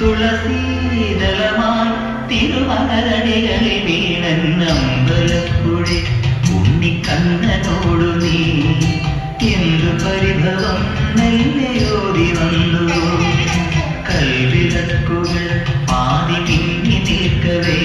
തുളസീതളമായി തിരുമലരടികളിൽ വീണമ്പലപ്പുഴി ഉണ്ണിക്കണ്ണനോടു നീ എന്തു പരിഭവം നെല്ലയോതി വന്നു കൽവിളക്കുകൾ പാതി പിന്നി നിൽക്കവേ